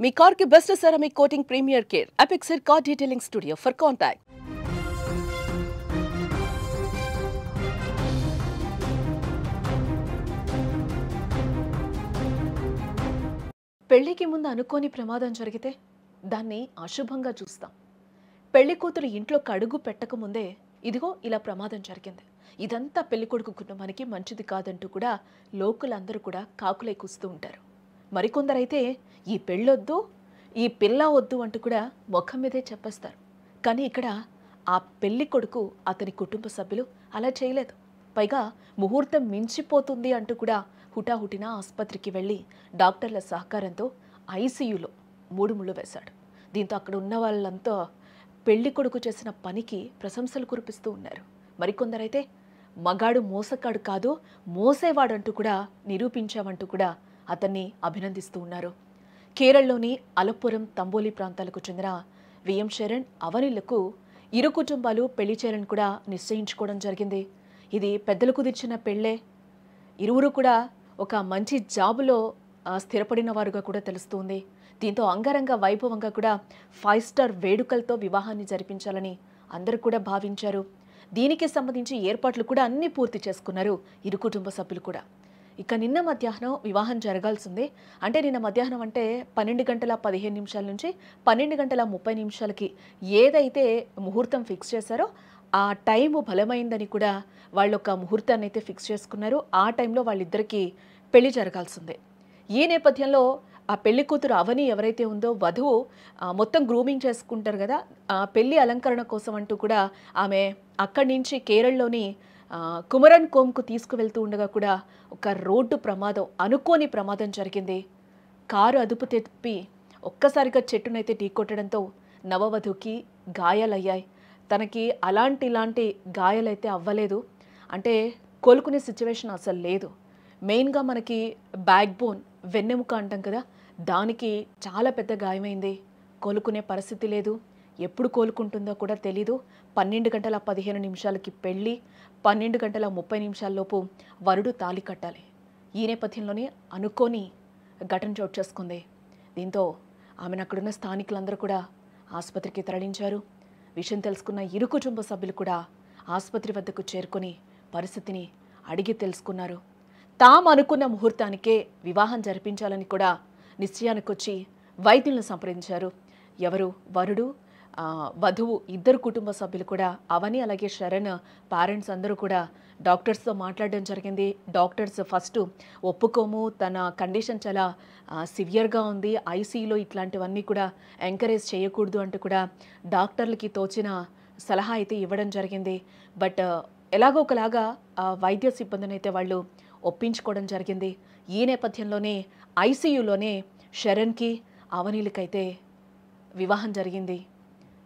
మీ car కి best ceramic coating premier care అపెక్సర్ car detailing studio for contact. పెళ్లికి ముందు అనుకోని ప్రమాదం జరిగితే దాన్ని అశుభంగా చూస్తాం. పెళ్లి కూతురు ఇంట్లోకి అడుగు పెట్టకముందే ఇదిగో ఇలా ప్రమాదం జరిగింది, ఇదంతా పెళ్లికొడుకు కుటుంబానికి మంచిది కాదంటూ కూడా లోకులందరూ కూడా కాకులై కూస్తూ ఉంటారు. మరికొందరైతే ఈ పెళ్ళొద్దు, ఈ పిల్ల వద్దు అంటూ కూడా ముఖం మీదే చెప్పేస్తారు. కానీ ఇక్కడ ఆ పెళ్లి కొడుకు అతని కుటుంబ సభ్యులు అలా చేయలేదు. పైగా ముహూర్తం మించిపోతుంది అంటూ కూడా హుటాహుటిన ఆసుపత్రికి వెళ్ళి డాక్టర్ల సహకారంతో ఐసీయూలో 3 ముళ్ళు వేశాడు. దీంతో అక్కడ ఉన్న వాళ్ళంతా పెళ్లి కొడుకు చేసిన పనికి ప్రశంసలు కురిపిస్తూ ఉన్నారు. మరికొందరైతే మగాడు మోసగాడు కాదు, మోసేవాడంటూ కూడా నిరూపించామంటూ కూడా అతన్ని అభినందిస్తూ ఉన్నారు. కేరళలోని అలప్పురం, తంబోలి ప్రాంతాలకు చెందిన విఎం శరణ్, అవనిలకు ఇరు కుటుంబాలు పెళ్లి చేయాలని కూడా నిశ్చయించుకోవడం జరిగింది. ఇది పెద్దలు కుదిర్చిన పెళ్లే. ఇరువురు కూడా ఒక మంచి జాబులో స్థిరపడిన వారుగా కూడా తెలుస్తుంది. దీంతో అంగరంగ వైభవంగా కూడా 5 స్టార్ వేడుకలతో వివాహాన్ని జరిపించాలని అందరూ కూడా భావించారు. దీనికి సంబంధించి ఏర్పాట్లు కూడా అన్నీ పూర్తి చేసుకున్నారు ఇరు కుటుంబ సభ్యులు కూడా. ఇక నిన్న మధ్యాహ్నం వివాహం జరగాల్సిందే. అంటే నిన్న మధ్యాహ్నం అంటే 12:15 నుంచి 12:30 ఏదైతే ముహూర్తం ఫిక్స్ చేశారో ఆ టైము బలమైందని కూడా వాళ్ళు ఒక ముహూర్తాన్ని అయితే ఫిక్స్ చేసుకున్నారు. ఆ టైంలో వాళ్ళిద్దరికీ పెళ్లి జరగాల్సిందే. ఈ నేపథ్యంలో ఆ పెళ్లి కూతురు అవని ఎవరైతే ఉందో వధువు మొత్తం గ్రూమింగ్ చేసుకుంటారు కదా, పెళ్లి అలంకరణ కోసం అంటూ కూడా ఆమె అక్కడి నుంచి కేరళలోని కుమరన్ కోమ్కు తీసుకువెళ్తూ ఉండగా కూడా ఒక రోడ్డు ప్రమాదం, అనుకోని ప్రమాదం జరిగింది. కారు అదుపు తెప్పి ఒక్కసారిగా చెట్టునైతే ఢీకొట్టడంతో నవవధువుకి గాయాలయ్యాయి. తనకి ఇలాంటి గాయాలైతే అవ్వలేదు. అంటే కోలుకునే సిచ్యువేషన్ అసలు లేదు. మెయిన్గా మనకి బ్యాక్ బోన్, వెన్నెముక అంటాం కదా, దానికి చాలా పెద్ద గాయమైంది. కోలుకునే పరిస్థితి లేదు. ఎప్పుడు కోలుకుంటుందో కూడా తెలీదు. 12:15 పెళ్ళి, 12:30 వరుడు తాళి కట్టాలి. ఈ నేపథ్యంలోనే అనుకోని ఘటన చోటు చేసుకుంది. దీంతో ఆమెను అక్కడున్న స్థానికులందరూ కూడా ఆసుపత్రికి తరలించారు. విషయం తెలుసుకున్న ఇరు కుటుంబ సభ్యులు కూడా ఆసుపత్రి వద్దకు చేరుకొని పరిస్థితిని అడిగి తెలుసుకున్నారు. తాము అనుకున్న ముహూర్తానికే వివాహం జరిపించాలని కూడా నిశ్చయానికి వచ్చి వైద్యులను సంప్రదించారు. ఎవరు వరుడు, వధువు ఇద్దరు కుటుంబ సభ్యులు కూడా, అవని అలాగే శరణ్ పేరెంట్స్ అందరూ కూడా డాక్టర్స్తో మాట్లాడడం జరిగింది. డాక్టర్స్ ఫస్ట్ ఒప్పుకోము, తన కండిషన్ చాలా సివియర్గా ఉంది, ఐసీయూలో ఇట్లాంటివన్నీ కూడా ఎంకరేజ్ చేయకూడదు అంటూ కూడా డాక్టర్లకి తోచిన సలహా అయితే ఇవ్వడం జరిగింది. బట్ ఎలాగో ఒకలాగా వైద్య సిబ్బందిని అయితే వాళ్ళు ఒప్పించుకోవడం జరిగింది. ఈ నేపథ్యంలోనే ఐసీయూలోనే శరణ్కి, అవనీలకైతే వివాహం జరిగింది.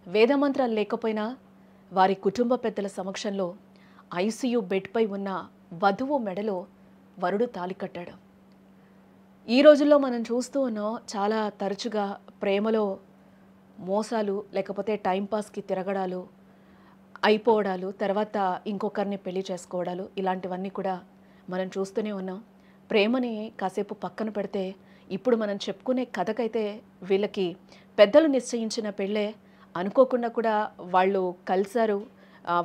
వేదమంత్రాలు లేకపోయినా వారి కుటుంబ పెద్దల సమక్షంలో ఐసీయూ బెడ్పై ఉన్న వధువు మెడలో వరుడు తాళి కట్టాడు. ఈ రోజుల్లో మనం చూస్తూ ఉన్నాం, చాలా తరచుగా ప్రేమలో మోసాలు, లేకపోతే టైంపాస్కి తిరగడాలు, అయిపోవడాలు, తర్వాత ఇంకొకరిని పెళ్లి చేసుకోవడాలు, ఇలాంటివన్నీ కూడా మనం చూస్తూనే ఉన్నాం. ప్రేమని కాసేపు పక్కన పెడితే ఇప్పుడు మనం చెప్పుకునే కథకైతే వీళ్ళకి పెద్దలు నిశ్చయించిన పెళ్ళే. అనుకోకుండా కూడా వాళ్ళు కలిశారు,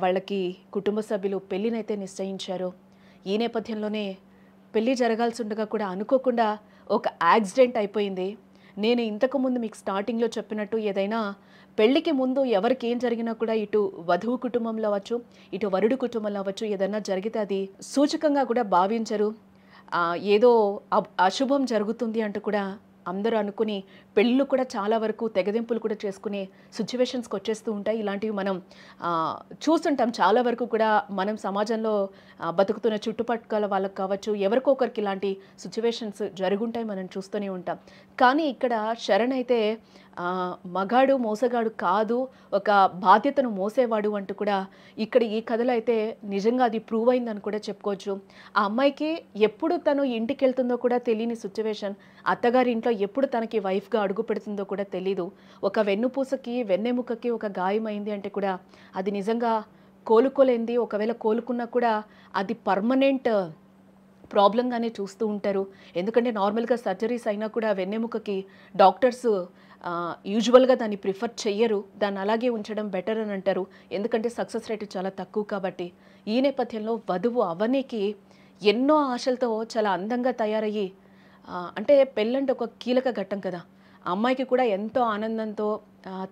వాళ్ళకి కుటుంబ సభ్యులు పెళ్ళినైతే నిశ్చయించారు. ఈ నేపథ్యంలోనే పెళ్ళి జరగాల్సి ఉండగా కూడా అనుకోకుండా ఒక యాక్సిడెంట్ అయిపోయింది. నేను ఇంతకుముందు మీకు స్టార్టింగ్లో చెప్పినట్టు ఏదైనా పెళ్లికి ముందు ఎవరికి ఏం జరిగినా కూడా ఇటు వధువు కుటుంబంలో అవ్వచ్చు, ఇటు వరుడు కుటుంబంలో అవ్వచ్చు, ఏదైనా జరిగితే అది సూచకంగా కూడా భావించరు. ఏదో అశుభం జరుగుతుంది అంటూ కూడా అందరూ అనుకుని పెళ్ళిళ్ళు కూడా చాలా వరకు తెగదెంపులు కూడా చేసుకునే సిచ్యువేషన్స్కి వచ్చేస్తూ ఉంటాయి. ఇలాంటివి మనం చూస్తుంటాం. చాలా వరకు కూడా మనం సమాజంలో బతుకుతున్న చుట్టుపక్కల వాళ్ళకి కావచ్చు, ఎవరికొకరికి ఇలాంటి సిచ్యువేషన్స్ జరుగుంటాయి, మనం చూస్తూనే ఉంటాం. కానీ ఇక్కడ శరణ్ అయితే మగాడు మోసగాడు కాదు, ఒక బాధ్యతను మోసేవాడు అంటూ కూడా ఇక్కడ ఈ కథలో అయితే నిజంగా అది ప్రూవ్ అయిందని కూడా చెప్పుకోవచ్చు. ఆ అమ్మాయికి ఎప్పుడు తను ఇంటికి వెళ్తుందో కూడా తెలియని సిచ్యువేషన్, అత్తగారి ఇంట్లో ఎప్పుడు తనకి వైఫ్గా అడుగు పెడుతుందో కూడా తెలీదు. ఒక వెన్నుపూసకి, వెన్నెముకకి ఒక గాయమైంది అంటే కూడా అది నిజంగా కోలుకోలేంది. ఒకవేళ కోలుకున్నా కూడా అది పర్మనెంట్ ప్రాబ్లంగానే చూస్తూ ఉంటారు. ఎందుకంటే నార్మల్‌గా సర్జరీస్ అయినా కూడా వెన్నెముకకి డాక్టర్స్ యూజువల్‌గా దాన్ని ప్రిఫర్ చెయ్యరు. దాన్ని అలాగే ఉంచడం బెటర్ అని అంటారు. ఎందుకంటే సక్సెస్ రేట్ చాలా తక్కువ కాబట్టి. ఈ నేపథ్యంలో వధువు అవనికి ఎన్నో ఆశలతో చాలా అందంగా తయారయ్యి అంటే పెళ్ళంటే ఒక కీలక ఘట్టం కదా! ఆ అమ్మాయికి కూడా ఎంతో ఆనందంతో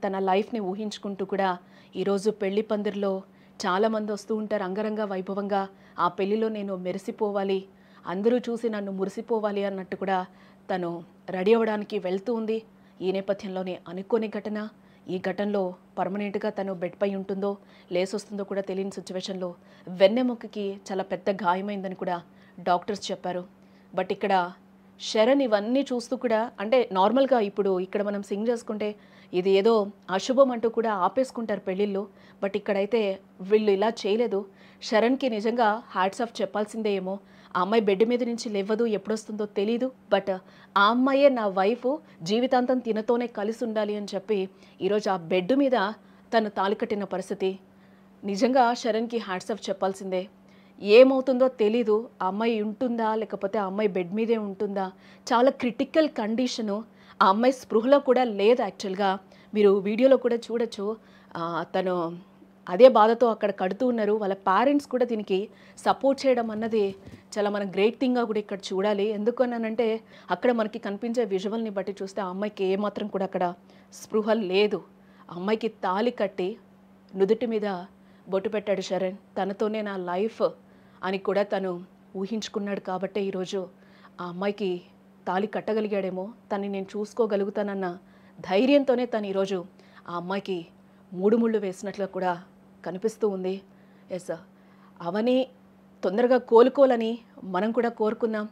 తన లైఫ్‌ని ఊహించుకుంటూ కూడా ఈరోజు పెళ్లి పందిరిలో చాలామంది వస్తూ ఉంటారు అంగరంగ వైభవంగా. ఆ పెళ్లిలో నేను మెరిసిపోవాలి, అందరూ చూసి నన్ను మురిసిపోవాలి అన్నట్టు కూడా తను రెడీ అవ్వడానికి వెళ్తూ ఉంది. ఈ నేపథ్యంలోనే అనుకోని ఘటన. ఈ ఘటనలో పర్మనెంట్‌గా తను బెడ్‌పై ఉంటుందో, లేసొస్తుందో కూడా తెలియని సిచ్యువేషన్‌లో వెన్నెముకకి చాలా పెద్ద గాయమైందని కూడా డాక్టర్స్ చెప్పారు. బట్ ఇక్కడ శరణ్ ఇవన్నీ చూస్తూ కూడా అంటే నార్మల్‌గా ఇప్పుడు ఇక్కడ మనం సింగ్ చేసుకుంటే ఇది ఏదో అశుభం అంటూ కూడా ఆపేసుకుంటారు పెళ్ళిళ్ళు. బట్ ఇక్కడైతే వీళ్ళు ఇలా చేయలేదు. శరణ్‌కి నిజంగా హ్యాట్స్ ఆఫ్ చెప్పాల్సిందే ఏమో. ఆ అమ్మాయి బెడ్ మీద నుంచి లేవదు, ఎప్పుడొస్తుందో తెలీదు. బట్ ఆ అమ్మాయే నా వైఫు, జీవితాంతం తినతోనే కలిసి ఉండాలి అని చెప్పి ఈరోజు ఆ బెడ్ మీద తను తాళి కట్టిన పరిస్థితి. నిజంగా శరణ్‌కి హ్యాట్స్ ఆఫ్ చెప్పాల్సిందే. ఏమవుతుందో తెలీదు. ఆ అమ్మాయి ఉంటుందా? లేకపోతే ఆ అమ్మాయి బెడ్ మీదే ఉంటుందా? చాలా క్రిటికల్ కండిషను. ఆ అమ్మాయి స్పృహలో కూడా లేదు యాక్చువల్‌గా. మీరు వీడియోలో కూడా చూడొచ్చు. తను అదే బాధతో అక్కడ కడుతూ ఉన్నారు. వాళ్ళ పేరెంట్స్ కూడా దీనికి సపోర్ట్ చేయడం అన్నది చాలా మనం గ్రేట్ థింగ్‌గా కూడా ఇక్కడ చూడాలి. ఎందుకనంటే అక్కడ మనకి కనిపించే విజువల్‌ని బట్టి చూస్తే ఆ అమ్మాయికి ఏమాత్రం కూడా అక్కడ స్పృహ లేదు. ఆ అమ్మాయికి తాళి కట్టి నుదుటి మీద బొట్టు పెట్టాడు శరణ్. తనతోనే నా లైఫ్ అని కూడా తను ఊహించుకున్నాడు కాబట్టే ఈరోజు ఆ అమ్మాయికి తాళి కట్టగలిగాడేమో. తనని నేను చూసుకోగలుగుతానన్న ధైర్యంతోనే తను ఈరోజు ఆ అమ్మాయికి మూడు ముళ్ళు వేసినట్లుగా కూడా కనిపిస్తూ ఉంది. ఎస్, అవని తొందరగా కోలుకోవాలని మనం కూడా కోరుకుందాం.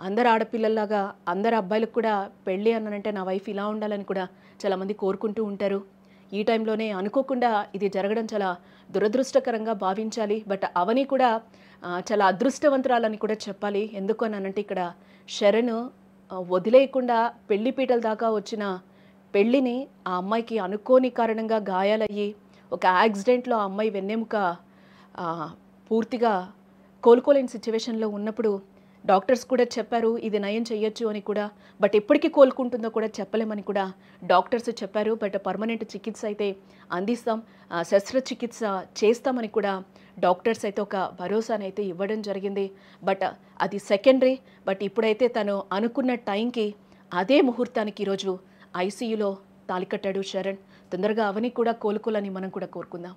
అందరు ఆడపిల్లల్లాగా అందరు అబ్బాయిలకు కూడా పెళ్ళి అనంటే నా వైఫ్ ఇలా ఉండాలని కూడా చాలామంది కోరుకుంటూ ఉంటారు. ఈ టైంలోనే అనుకోకుండా ఇది జరగడం చాలా దురదృష్టకరంగా భావించాలి. బట్ అవని కూడా చాలా అదృష్టవంతురాలని కూడా చెప్పాలి. ఎందుకు అనంటే ఇక్కడ శరణ్ వదిలేయకుండా పెళ్లి పీటల దాకా వచ్చిన పెళ్ళిని ఆ అమ్మాయికి అనుకోని కారణంగా గాయాలయ్యి ఒక యాక్సిడెంట్లో ఆ అమ్మాయి వెన్నెముక పూర్తిగా కోలుకోలేని సిచ్యువేషన్లో ఉన్నప్పుడు డాక్టర్స్ కూడా చెప్పారు ఇది నయం చేయొచ్చు అని కూడా. బట్ ఎప్పటికీ కోలుకుంటుందో కూడా చెప్పలేమని కూడా డాక్టర్స్ చెప్పారు. బట్ పర్మనెంట్ చికిత్స అయితే అందిస్తాం, శస్త్రచికిత్స చేస్తామని కూడా డాక్టర్స్ అయితే ఒక భరోసానైతే ఇవ్వడం జరిగింది. బట్ అది సెకండరీ. బట్ ఇప్పుడైతే తను అనుకున్న టైంకి అదే ముహూర్తానికి ఈరోజు ఐసీయూలో తాళి కట్టాడు శరణ్. తొందరగా అవని కూడా కోలుకోవాలని మనం కూడా కోరుకుందాం.